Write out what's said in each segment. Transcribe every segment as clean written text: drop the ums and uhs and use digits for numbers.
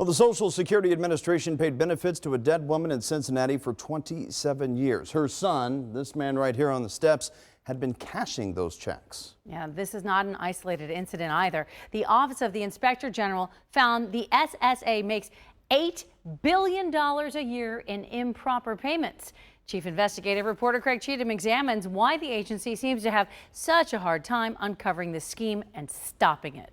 Well, the Social Security Administration paid benefits to a dead woman in Cincinnati for 27 years. Her son, this man right here on the steps, had been cashing those checks. Yeah, this is not an isolated incident either. The Office of the Inspector General found the SSA makes $8 billion a year in improper payments. Chief Investigative Reporter Craig Cheatham examines why the agency seems to have such a hard time uncovering the scheme and stopping it.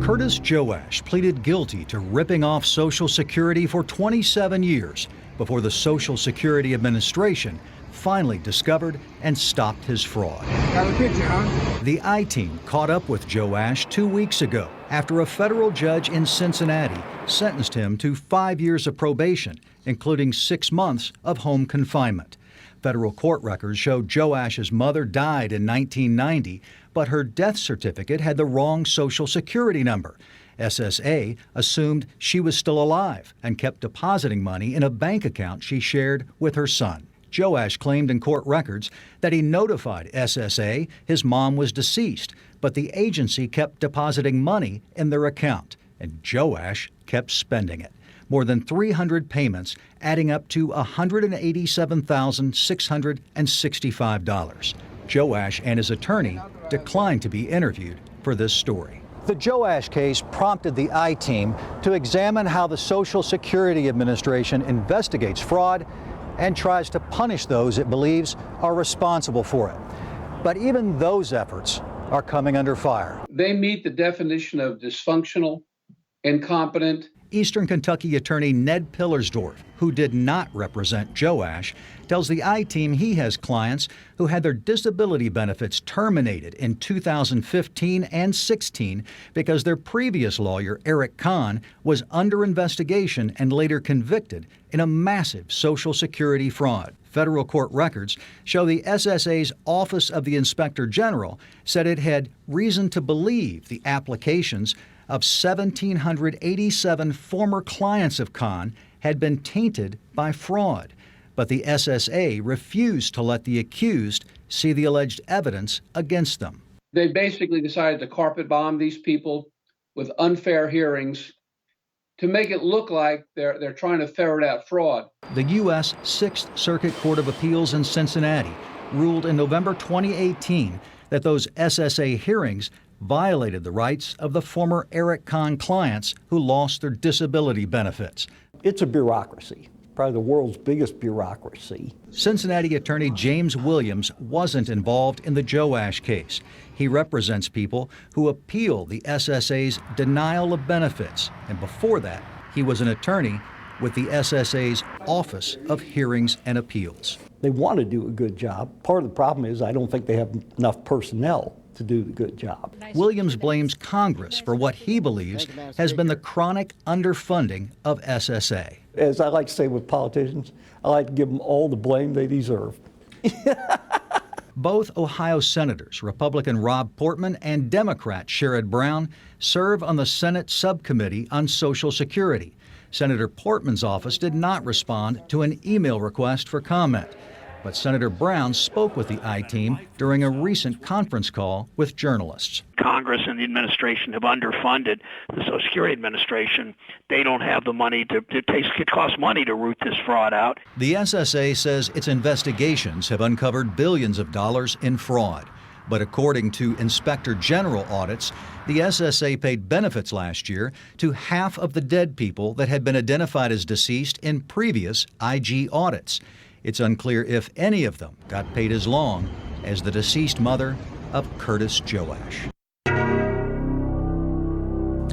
Curtis Joash pleaded guilty to ripping off Social Security for 27 years before the Social Security Administration finally discovered and stopped his fraud. Got a picture, huh? The I-Team caught up with Joash 2 weeks ago after a federal judge in Cincinnati sentenced him to 5 years of probation, including 6 months of home confinement. Federal court records show Joash's mother died in 1990, but her death certificate had the wrong Social Security number. SSA assumed she was still alive and kept depositing money in a bank account she shared with her son. Joash claimed in court records that he notified SSA his mom was deceased, but the agency kept depositing money in their account, and Joash kept spending it. More than 300 payments, adding up to $187,665. Joash and his attorney declined to be interviewed for this story. The Joash case prompted the I-Team to examine how the Social Security Administration investigates fraud and tries to punish those it believes are responsible for it. But even those efforts are coming under fire. They meet the definition of dysfunctional, incompetent. Eastern Kentucky attorney Ned Pillersdorf, who did not represent Joash, tells the I-Team he has clients who had their disability benefits terminated in 2015 and 16 because their previous lawyer, Eric Kahn, was under investigation and later convicted in a massive Social Security fraud. Federal court records show the SSA's Office of the Inspector General said it had reason to believe the applications of 1,787 former clients of Kahn had been tainted by fraud. But the SSA refused to let the accused see the alleged evidence against them. They basically decided to carpet bomb these people with unfair hearings to make it look like they're trying to ferret out fraud. The U.S. Sixth Circuit Court of Appeals in Cincinnati ruled in November 2018 that those SSA hearings violated the rights of the former Eric Kahn clients who lost their disability benefits. It's a bureaucracy, probably the world's biggest bureaucracy. Cincinnati attorney James Williams wasn't involved in the Joash case. He represents people who appeal the SSA's denial of benefits, and before that, he was an attorney with the SSA's Office of Hearings and Appeals. They want to do a good job. Part of the problem is I don't think they have enough personnel to do the good job. Williams blames Congress for what he believes has been the chronic underfunding of SSA. As I like to say with politicians, I like to give them all the blame they deserve. Both Ohio senators, Republican Rob Portman and Democrat Sherrod Brown, serve on the Senate Subcommittee on Social Security. Senator Portman's office did not respond to an email request for comment. But Senator Brown spoke with the I-Team during a recent conference call with journalists. Congress and the administration have underfunded the Social Security Administration. They don't have the money it costs money to root this fraud out. The SSA says its investigations have uncovered billions of dollars in fraud. But according to Inspector General audits, the SSA paid benefits last year to half of the dead people that had been identified as deceased in previous IG audits. It's unclear if any of them got paid as long as the deceased mother of Curtis Joash.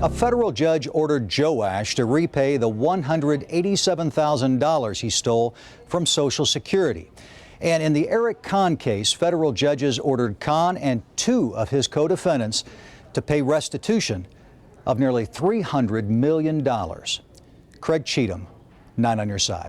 A federal judge ordered Joash to repay the $187,000 he stole from Social Security. And in the Eric Kahn case, federal judges ordered Kahn and 2 of his co-defendants to pay restitution of nearly $300 million. Craig Cheatham, 9 on your side.